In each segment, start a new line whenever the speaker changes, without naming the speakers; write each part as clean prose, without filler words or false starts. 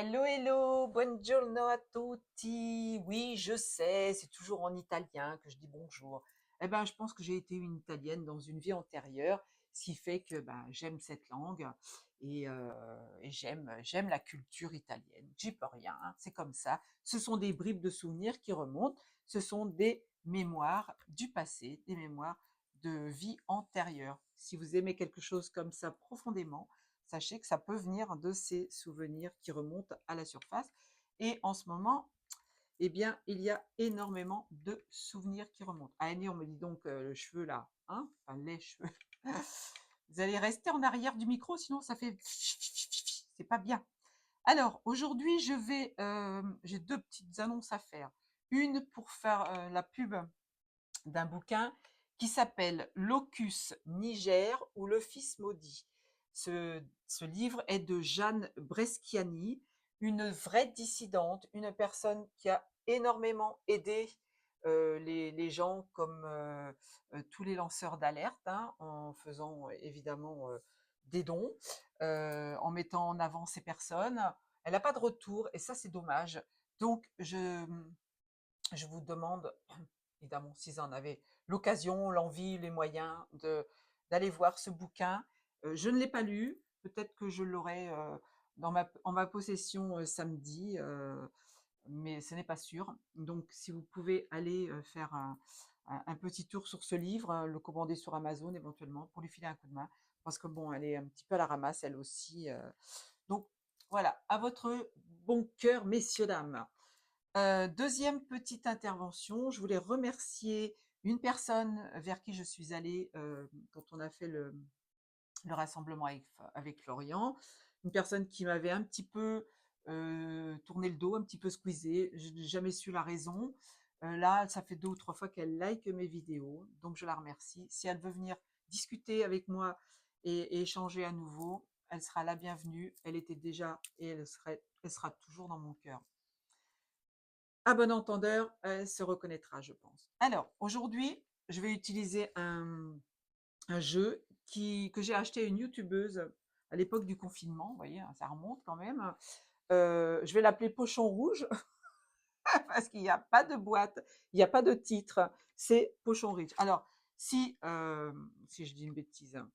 Hello, hello, buongiorno a tutti. Oui, je sais, c'est toujours en italien que je dis bonjour. Eh ben, je pense que j'ai été une italienne dans une vie antérieure, ce qui fait que ben, j'aime cette langue et j'aime la culture italienne. J'y peux rien, hein, c'est comme ça. Ce sont des bribes de souvenirs qui remontent, ce sont des mémoires du passé, des mémoires de vie antérieure. Si vous aimez quelque chose comme ça profondément, sachez que ça peut venir de ces souvenirs qui remontent à la surface. Et en ce moment, eh bien, il y a énormément de souvenirs qui remontent. Ah, Annie, on me dit donc le cheveu là, hein, enfin les cheveux. Vous allez rester en arrière du micro, sinon ça fait c'est pas bien. Alors aujourd'hui, j'ai deux petites annonces à faire. Une pour faire la pub d'un bouquin qui s'appelle Locus Niger ou le Fils maudit. Ce livre est de Jeanne Breschiani, une vraie dissidente, une personne qui a énormément aidé les gens comme tous les lanceurs d'alerte, hein, en faisant évidemment des dons, en mettant en avant ces personnes. Elle n'a pas de retour et ça c'est dommage. Donc je vous demande, évidemment, si vous en avez l'occasion, l'envie, les moyens d'aller voir ce bouquin. Je ne l'ai pas lu, peut-être que je l'aurai en ma possession samedi, mais ce n'est pas sûr. Donc, si vous pouvez aller faire un petit tour sur ce livre, le commander sur Amazon éventuellement, pour lui filer un coup de main, parce que bon, elle est un petit peu à la ramasse, elle aussi. Donc, voilà, à votre bon cœur, messieurs, dames. Deuxième petite intervention, je voulais remercier une personne vers qui je suis allée quand on a fait le rassemblement avec Florian, une personne qui m'avait un petit peu tourné le dos, un petit peu squeezé, je n'ai jamais su la raison. Là, ça fait 2 ou 3 fois qu'elle like mes vidéos, donc je la remercie. Si elle veut venir discuter avec moi et échanger à nouveau, elle sera la bienvenue. Elle était déjà et elle sera toujours dans mon cœur. À bon entendeur, elle se reconnaîtra, je pense. Alors, aujourd'hui, je vais utiliser un jeu que j'ai acheté à une youtubeuse à l'époque du confinement. Vous voyez, ça remonte quand même. Je vais l'appeler Pochon Rouge parce qu'il n'y a pas de boîte, il n'y a pas de titre. C'est Pochon Rouge. Alors, si je dis une bêtise, hein,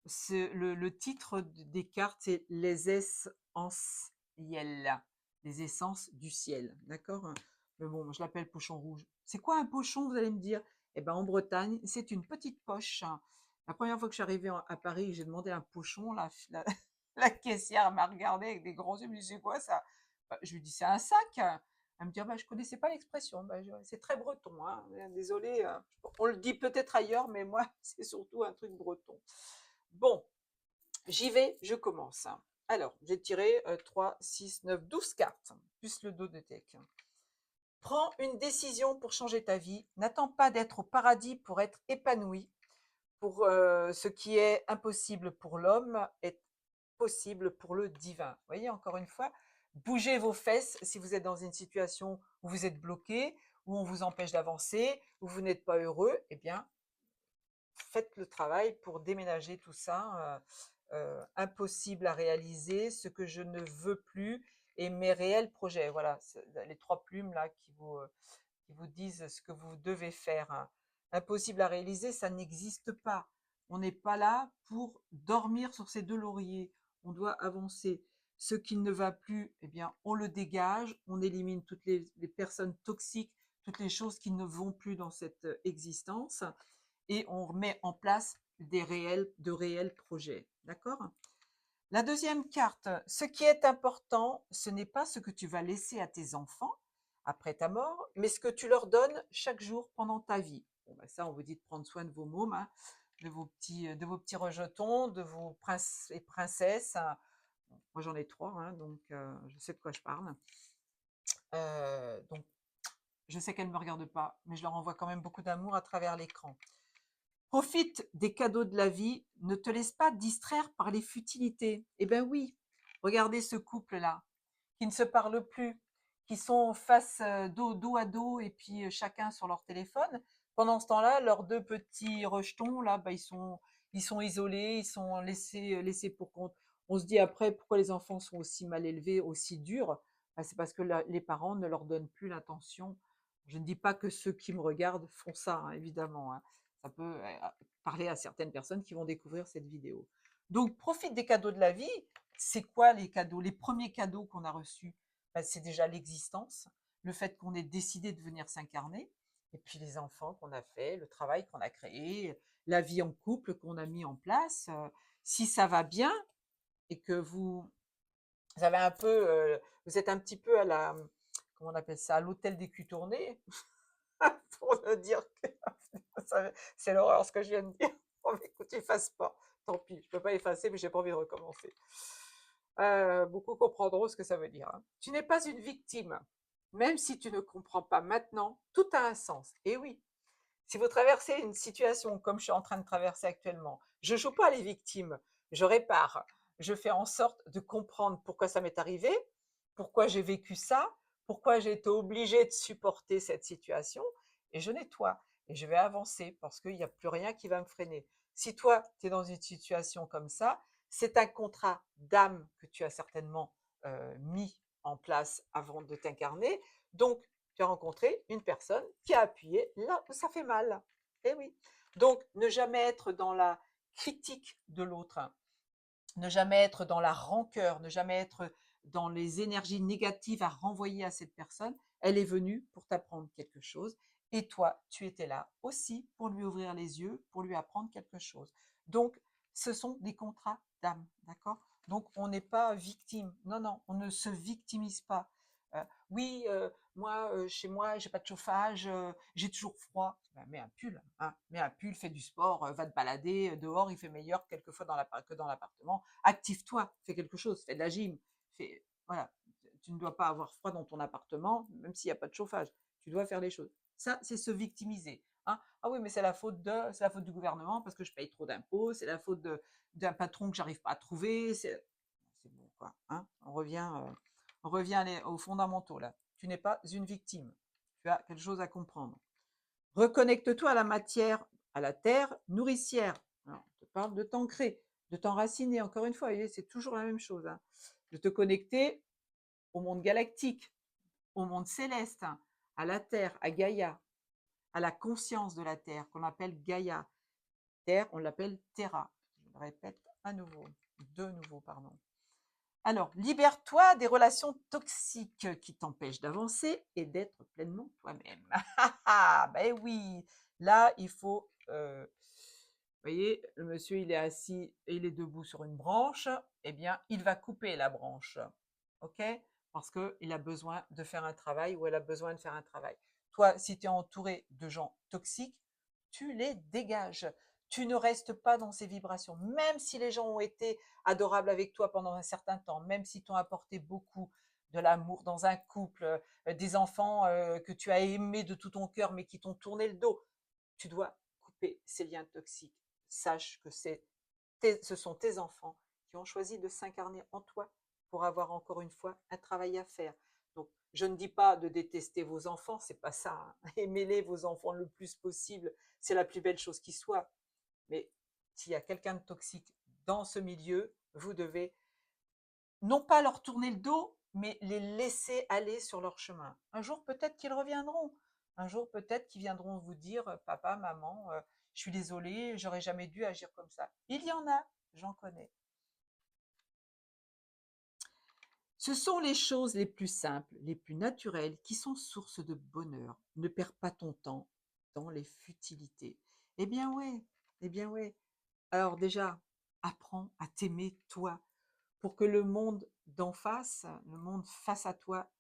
le titre des cartes, c'est les essences les essences du ciel, d'accord. Mais bon, je l'appelle pochon rouge. C'est quoi un pochon, vous allez me dire? Eh ben, en Bretagne, c'est une petite poche. La première fois que je suis arrivée à Paris, j'ai demandé un pochon. La caissière m'a regardé avec des grands yeux, me dit c'est quoi ça? Je lui dis c'est un sac. Elle me dit ah bah, je connaissais pas l'expression. Bah, c'est très breton, hein. Désolée, on le dit peut-être ailleurs, mais moi c'est surtout un truc breton. Bon, j'y vais, je commence. Alors, j'ai tiré 3, 6, 9, 12 cartes, plus le dos de deck. Prends une décision pour changer ta vie. N'attends pas d'être au paradis pour être épanoui. Pour ce qui est impossible pour l'homme est possible pour le divin. Vous voyez, encore une fois, bougez vos fesses si vous êtes dans une situation où vous êtes bloqué, où on vous empêche d'avancer, où vous n'êtes pas heureux. Eh bien, faites le travail pour déménager tout ça. Impossible à réaliser, ce que je ne veux plus et mes réels projets. Voilà, les 3 plumes là qui vous disent ce que vous devez faire, hein. Impossible à réaliser, ça n'existe pas. On n'est pas là pour dormir sur ses 2 lauriers. On doit avancer. Ce qui ne va plus, eh bien, on le dégage, on élimine toutes les personnes toxiques, toutes les choses qui ne vont plus dans cette existence et on met en place de réels projets. D'accord? La deuxième carte, ce qui est important, ce n'est pas ce que tu vas laisser à tes enfants après ta mort, mais ce que tu leur donnes chaque jour pendant ta vie. Bon, ben ça, on vous dit de prendre soin de vos mômes, hein, de vos petits rejetons, de vos princes et princesses. Moi, j'en ai 3, hein, donc je sais de quoi je parle. Donc, je sais qu'elles ne me regardent pas, mais je leur envoie quand même beaucoup d'amour à travers l'écran. Profite des cadeaux de la vie, ne te laisse pas distraire par les futilités. Eh bien oui, regardez ce couple-là, qui ne se parle plus, qui sont face dos à dos et puis chacun sur leur téléphone. Pendant ce temps-là, leurs 2 petits rejetons, là, bah, ils sont isolés, ils sont laissés pour compte. On se dit après, pourquoi les enfants sont aussi mal élevés, aussi durs? Ben, c'est parce que les parents ne leur donnent plus l'attention. Je ne dis pas que ceux qui me regardent font ça, hein, évidemment, hein. Ça peut parler à certaines personnes qui vont découvrir cette vidéo. Donc, profite des cadeaux de la vie. C'est quoi les cadeaux? Les premiers cadeaux qu'on a reçus, ben, c'est déjà l'existence, le fait qu'on ait décidé de venir s'incarner, et puis les enfants qu'on a fait, le travail qu'on a créé, la vie en couple qu'on a mis en place. Si ça va bien et que vous avez un peu, vous êtes un petit peu à la, comment on appelle ça, à l'hôtel des culs tournés, pour ne dire que c'est l'horreur ce que je viens de dire. Oh, mais écoute, efface pas. Tant pis, je peux pas effacer, mais j'ai pas envie de recommencer. Beaucoup comprendront ce que ça veut dire, hein. Tu n'es pas une victime. Même si tu ne comprends pas maintenant, tout a un sens. Et oui, si vous traversez une situation comme je suis en train de traverser actuellement, je ne joue pas les victimes, je répare. Je fais en sorte de comprendre pourquoi ça m'est arrivé, pourquoi j'ai vécu ça, pourquoi j'ai été obligée de supporter cette situation, et je nettoie. Et je vais avancer parce qu'il n'y a plus rien qui va me freiner. Si toi, tu es dans une situation comme ça, c'est un contrat d'âme que tu as certainement mis en place avant de t'incarner. Donc, tu as rencontré une personne qui a appuyé là où ça fait mal. Eh oui. Donc, ne jamais être dans la critique de l'autre, hein. Ne jamais être dans la rancœur, ne jamais être dans les énergies négatives à renvoyer à cette personne. Elle est venue pour t'apprendre quelque chose et toi, tu étais là aussi pour lui ouvrir les yeux, pour lui apprendre quelque chose. Donc, ce sont des contrats d'âme, d'accord? Donc, on n'est pas victime. Non, non, on ne se victimise pas. Oui, moi, chez moi, j'ai pas de chauffage, j'ai toujours froid. Ben, mets un pull, hein, mets un pull, fais du sport, va te balader dehors, il fait meilleur quelquefois que dans l'appartement. Active-toi, fais quelque chose, fais de la gym, voilà. Tu ne dois pas avoir froid dans ton appartement, même s'il n'y a pas de chauffage. Tu dois faire les choses. Ça, c'est se victimiser, hein. Ah oui, mais c'est la faute du gouvernement parce que je paye trop d'impôts, c'est la faute d'un patron que j'arrive pas à trouver. C'est bon, quoi, hein. On revient aux fondamentaux là. Tu n'es pas une victime. Tu as quelque chose à comprendre. Reconnecte-toi à la matière, à la terre nourricière. Alors, on te parle de t'ancrer, de t'enraciner. Encore une fois, c'est toujours la même chose, hein. De te connecter au monde galactique, au monde céleste, hein, à la terre, à Gaïa, à la conscience de la terre qu'on appelle Gaïa. Terre, on l'appelle Terra. Je le répète de nouveau, pardon. Alors, libère-toi des relations toxiques qui t'empêchent d'avancer et d'être pleinement toi-même. Ben oui, là, il faut, vous voyez, le monsieur, il est assis et il est debout sur une branche, eh bien, il va couper la branche, ok? Parce qu'il a besoin de faire un travail ou elle a besoin de faire un travail. Toi, si tu es entouré de gens toxiques, tu les dégages. Tu ne restes pas dans ces vibrations, même si les gens ont été adorables avec toi pendant un certain temps, même si t'ont apporté beaucoup de l'amour dans un couple, des enfants que tu as aimés de tout ton cœur mais qui t'ont tourné le dos. Tu dois couper ces liens toxiques. Sache que ce sont tes enfants qui ont choisi de s'incarner en toi pour avoir encore une fois un travail à faire. Donc, je ne dis pas de détester vos enfants, c'est pas ça, hein. Aimez-les vos enfants le plus possible, c'est la plus belle chose qui soit. Mais s'il y a quelqu'un de toxique dans ce milieu, vous devez non pas leur tourner le dos, mais les laisser aller sur leur chemin. Un jour, peut-être qu'ils reviendront. Un jour, peut-être qu'ils viendront vous dire, papa, maman, je suis désolée, j'aurais jamais dû agir comme ça. Il y en a, j'en connais. Ce sont les choses les plus simples, les plus naturelles, qui sont source de bonheur. Ne perds pas ton temps dans les futilités. Eh bien ouais, eh bien ouais. Alors déjà, apprends à t'aimer toi, pour que le monde d'en face, le monde face à toi,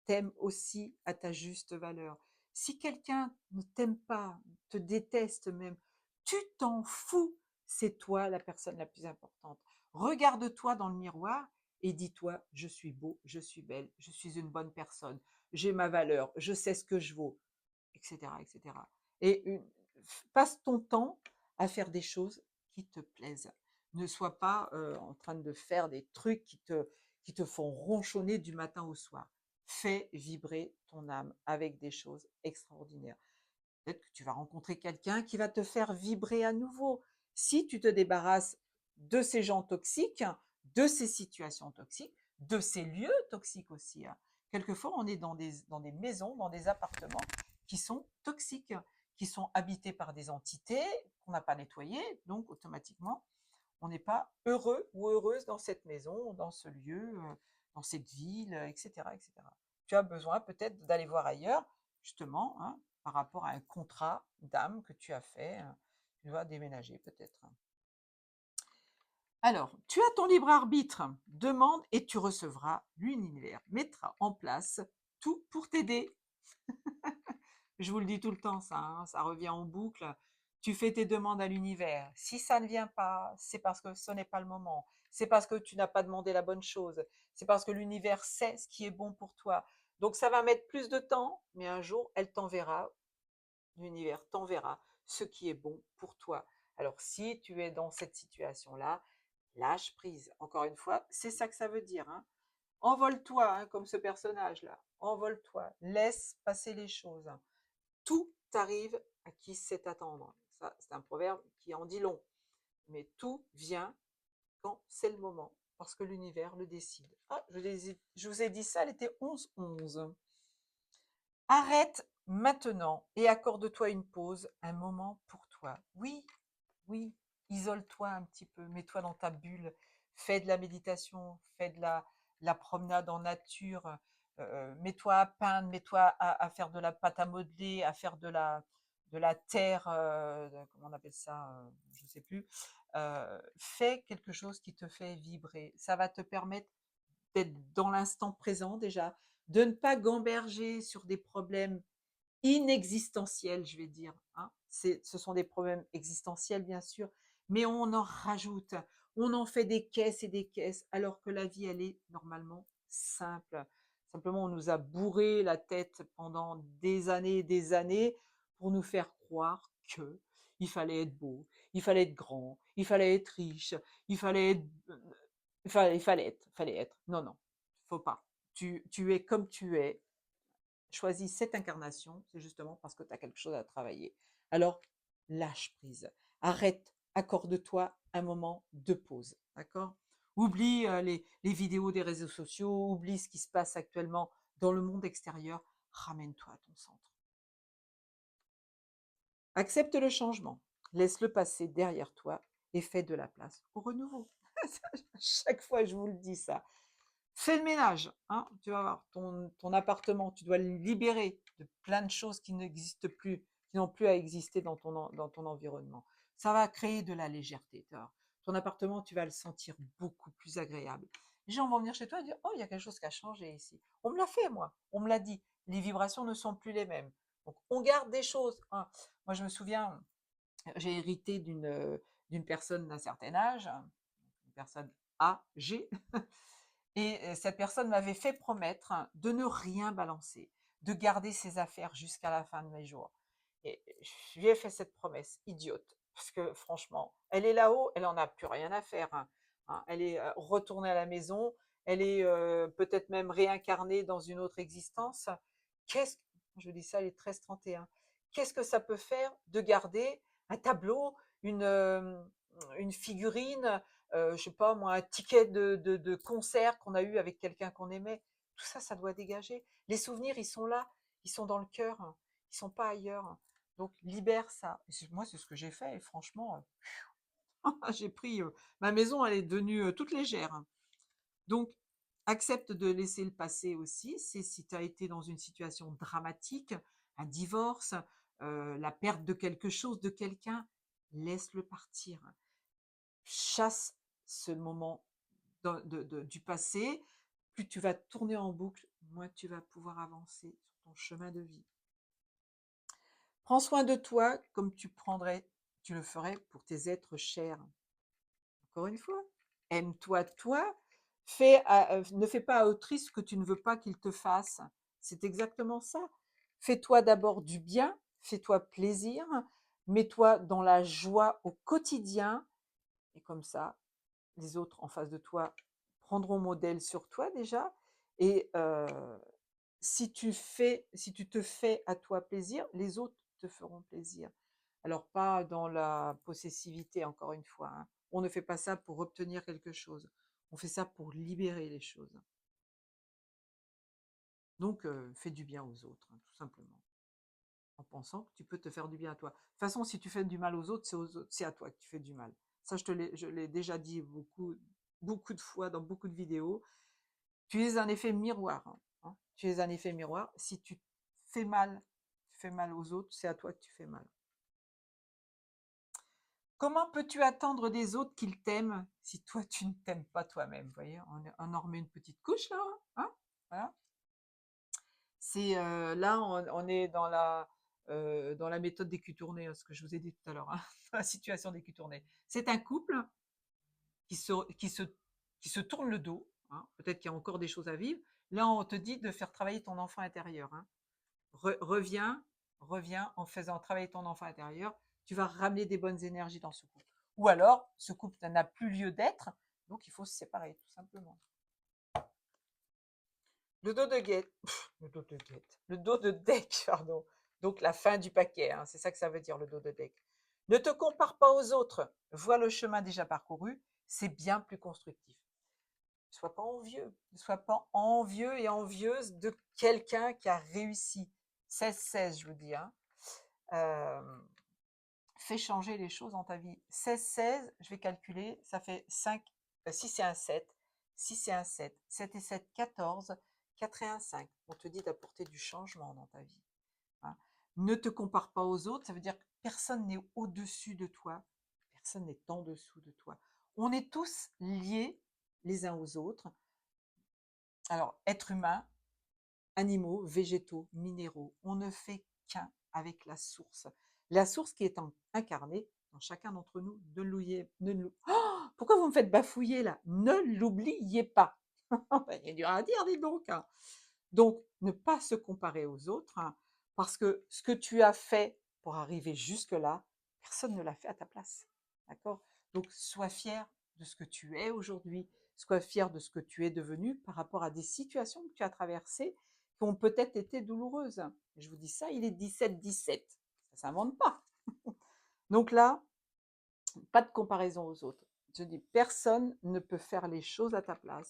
t'aime aussi à ta juste valeur. Si quelqu'un ne t'aime pas, te déteste même, tu t'en fous, c'est toi la personne la plus importante. Regarde-toi dans le miroir et dis-toi, je suis beau, je suis belle, je suis une bonne personne, j'ai ma valeur, je sais ce que je vaux, etc. etc. Et passe ton temps à faire des choses qui te plaisent. Ne sois pas en train de faire des trucs qui te font ronchonner du matin au soir. Fais vibrer ton âme avec des choses extraordinaires. Peut-être que tu vas rencontrer quelqu'un qui va te faire vibrer à nouveau. Si tu te débarrasses de ces gens toxiques, de ces situations toxiques, de ces lieux toxiques aussi, hein. Quelquefois, on est dans des maisons, dans des appartements qui sont toxiques, qui sont habités par des entités qu'on n'a pas nettoyées, donc automatiquement, on n'est pas heureux ou heureuse dans cette maison, dans ce lieu, dans cette ville, etc., etc. Tu as besoin peut-être d'aller voir ailleurs, justement, hein, par rapport à un contrat d'âme que tu as fait. Tu dois déménager peut-être. Alors, tu as ton libre arbitre. Demande et tu recevras. L'univers mettra en place tout pour t'aider. Je vous le dis tout le temps, ça, hein, ça revient en boucle. Tu fais tes demandes à l'univers. Si ça ne vient pas, c'est parce que ce n'est pas le moment. C'est parce que tu n'as pas demandé la bonne chose. C'est parce que l'univers sait ce qui est bon pour toi. Donc ça va mettre plus de temps, mais un jour, elle t'enverra, l'univers t'enverra ce qui est bon pour toi. Alors si tu es dans cette situation-là, lâche prise. Encore une fois, c'est ça que ça veut dire, hein. Envole-toi, hein, comme ce personnage-là. Envole-toi. Laisse passer les choses. Tout arrive à qui sait attendre. Ça, c'est un proverbe qui en dit long. Mais tout vient quand c'est le moment, parce que l'univers le décide. Ah, je vous ai dit ça, elle était 11-11. Arrête maintenant et accorde-toi une pause, un moment pour toi. Oui, oui, isole-toi un petit peu, mets-toi dans ta bulle, fais de la méditation, fais de la promenade en nature, mets-toi à peindre, mets-toi à faire de la pâte à modeler, à faire de la terre, comment on appelle ça, je ne sais plus. Fais quelque chose qui te fait vibrer. Ça va te permettre d'être dans l'instant présent déjà, de ne pas gamberger sur des problèmes inexistentiels, je vais dire, hein. Ce sont des problèmes existentiels, bien sûr, mais on en rajoute. On en fait des caisses et des caisses, alors que la vie, elle est normalement simple. Simplement, on nous a bourré la tête pendant des années et des années pour nous faire croire que il fallait être beau, il fallait être grand, il fallait être riche, il fallait être, fallait être. Non, non, faut pas. Tu es comme tu es, choisis cette incarnation, c'est justement parce que tu as quelque chose à travailler. Alors, lâche prise. Arrête, accorde-toi un moment de pause. D'accord? Oublie les vidéos des réseaux sociaux, oublie ce qui se passe actuellement dans le monde extérieur. Ramène-toi à ton centre. Accepte le changement. Laisse-le passer derrière toi et fais de la place au renouveau. Chaque fois, je vous le dis ça. Fais le ménage, hein, tu vas voir, ton appartement, tu dois le libérer de plein de choses qui n'existent plus, qui n'ont plus à exister dans ton environnement. Ça va créer de la légèreté. Tu vois. Ton appartement, tu vas le sentir beaucoup plus agréable. Les gens vont venir chez toi et dire, oh, il y a quelque chose qui a changé ici. On me l'a fait, moi. On me l'a dit. Les vibrations ne sont plus les mêmes. Donc, on garde des choses, hein. Moi, je me souviens, j'ai hérité d'une personne d'un certain âge, une personne âgée, et cette personne m'avait fait promettre de ne rien balancer, de garder ses affaires jusqu'à la fin de mes jours. Et je lui ai fait cette promesse idiote, parce que franchement, elle est là-haut, elle en a plus rien à faire, hein. Elle est retournée à la maison, elle est peut-être même réincarnée dans une autre existence. Qu'est-ce, je dis ça, les 13-31. Qu'est-ce que ça peut faire de garder un tableau, une figurine, je sais pas moi, un ticket de concert qu'on a eu avec quelqu'un qu'on aimait. Tout ça, ça doit dégager. Les souvenirs, ils sont là, ils sont dans le cœur, hein. Ils sont pas ailleurs. Donc libère ça. Moi, c'est ce que j'ai fait et franchement, j'ai pris ma maison, elle est devenue toute légère, hein. Donc accepte de laisser le passé aussi. C'est si tu as été dans une situation dramatique, un divorce, la perte de quelque chose, de quelqu'un, laisse-le partir. Chasse ce moment du passé, plus tu vas tourner en boucle, moins tu vas pouvoir avancer sur ton chemin de vie. Prends soin de toi comme tu le ferais pour tes êtres chers. Encore une fois, aime-toi toi, ne fais pas à autrui ce que tu ne veux pas qu'il te fasse. C'est exactement ça. Fais-toi d'abord du bien, fais-toi plaisir, mets-toi dans la joie au quotidien, et comme ça, les autres en face de toi prendront modèle sur toi déjà. Et si tu te fais à toi plaisir, les autres te feront plaisir. Alors pas dans la possessivité, encore une fois, hein. On ne fait pas ça pour obtenir quelque chose. On fait ça pour libérer les choses. Donc, fais du bien aux autres, hein, tout simplement, en pensant que tu peux te faire du bien à toi. De toute façon, si tu fais du mal aux autres, c'est à toi que tu fais du mal. Ça, je l'ai déjà dit beaucoup de fois dans beaucoup de vidéos. Tu es un effet miroir, hein. Tu es un effet miroir. Si tu fais mal aux autres, c'est à toi que tu fais mal. Comment peux-tu attendre des autres qu'ils t'aiment si toi tu ne t'aimes pas toi-même? Vous voyez, on en remet une petite couche là, hein? Voilà. C'est là, on est dans la méthode des culs tournés, hein, ce que je vous ai dit tout à l'heure, hein, la situation des culs tournés. C'est un couple qui se, qui se, qui se tourne le dos, hein. Peut-être qu'il y a encore des choses à vivre. Là, on te dit de faire travailler ton enfant intérieur, hein. Reviens, reviens en faisant travailler ton enfant intérieur. Tu vas ramener des bonnes énergies dans ce couple. Ou alors, ce couple n'a plus lieu d'être, donc il faut se séparer, tout simplement. Le dos de guette, le dos de guette, le dos de deck, pardon. Donc la fin du paquet, hein, c'est ça que ça veut dire le dos de deck. Ne te compare pas aux autres, vois le chemin déjà parcouru, c'est bien plus constructif. Ne sois pas envieux, ne sois pas envieux et envieuse de quelqu'un qui a réussi. 16-16, je vous dis, hein. Fais changer les choses dans ta vie. 16-16, je vais calculer, ça fait 5, 6 et un 7, 6 et un 7, 7 et 7, 14, 4 et un 5. On te dit d'apporter du changement dans ta vie, hein. Ne te compare pas aux autres, ça veut dire que personne n'est au-dessus de toi, personne n'est en dessous de toi. On est tous liés les uns aux autres. Alors, êtres humains, animaux, végétaux, minéraux, on ne fait qu'un avec la source. La source qui est incarnée dans chacun d'entre nous, oh, pourquoi vous me faites bafouiller là? Ne l'oubliez pas. Il y a du à dire, dis donc, hein. Donc, ne pas se comparer aux autres, hein, parce que ce que tu as fait pour arriver jusque-là, personne ne l'a fait à ta place. D'accord? Donc, sois fier de ce que tu es aujourd'hui, sois fier de ce que tu es devenu par rapport à des situations que tu as traversées qui ont peut-être été douloureuses. Je vous dis ça, il est 17-17. Ça ne s'invente pas. Donc là, pas de comparaison aux autres. Je dis, personne ne peut faire les choses à ta place.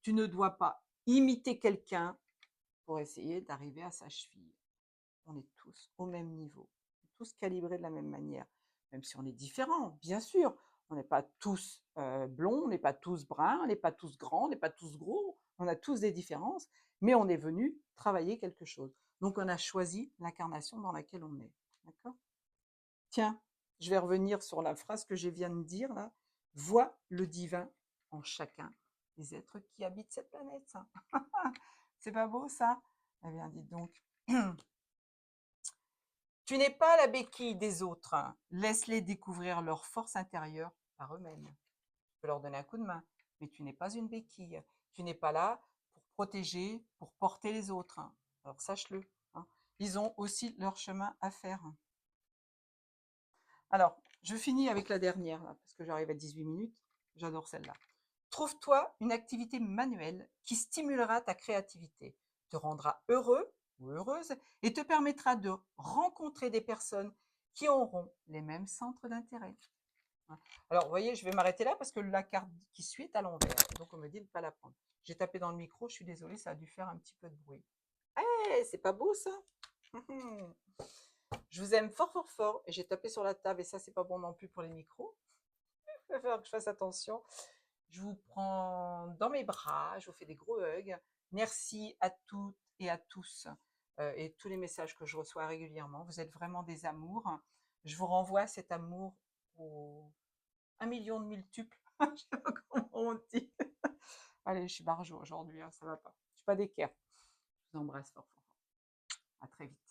Tu ne dois pas imiter quelqu'un pour essayer d'arriver à sa cheville. On est tous au même niveau, tous calibrés de la même manière, même si on est différents, bien sûr. On n'est pas tous blonds, on n'est pas tous bruns, on n'est pas tous grands, on n'est pas tous gros, on a tous des différences, mais on est venu travailler quelque chose. Donc on a choisi l'incarnation dans laquelle on est. D'accord? Tiens, je vais revenir sur la phrase que je viens de dire là. Vois le divin en chacun des êtres qui habitent cette planète. Ça. C'est pas beau ça? Eh bien, dites donc. Tu n'es pas la béquille des autres. Laisse-les découvrir leur force intérieure par eux-mêmes. Tu peux leur donner un coup de main, mais tu n'es pas une béquille. Tu n'es pas là pour protéger, pour porter les autres. Alors sache-le, hein. Ils ont aussi leur chemin à faire. Alors, je finis avec la dernière, là, parce que j'arrive à 18 minutes. J'adore celle-là. Trouve-toi une activité manuelle qui stimulera ta créativité, te rendra heureux ou heureuse et te permettra de rencontrer des personnes qui auront les mêmes centres d'intérêt. Alors, vous voyez, je vais m'arrêter là parce que la carte qui suit est à l'envers. Donc, on me dit de ne pas la prendre. J'ai tapé dans le micro, je suis désolée, ça a dû faire un petit peu de bruit. Eh, c'est pas beau ça? Je vous aime fort, fort, fort. Et j'ai tapé sur la table et ça, c'est pas bon non plus pour les micros. Il va falloir que je fasse attention. Je vous prends dans mes bras, je vous fais des gros hugs. Merci à toutes et à tous et tous les messages que je reçois régulièrement. Vous êtes vraiment des amours. Je vous renvoie cet amour au 1 million de multiples. Je ne sais pas comment on dit. Allez, je suis barjo aujourd'hui, hein, ça va pas. Je suis pas d'équerre. Je vous embrasse fort, fort, fort. À très vite.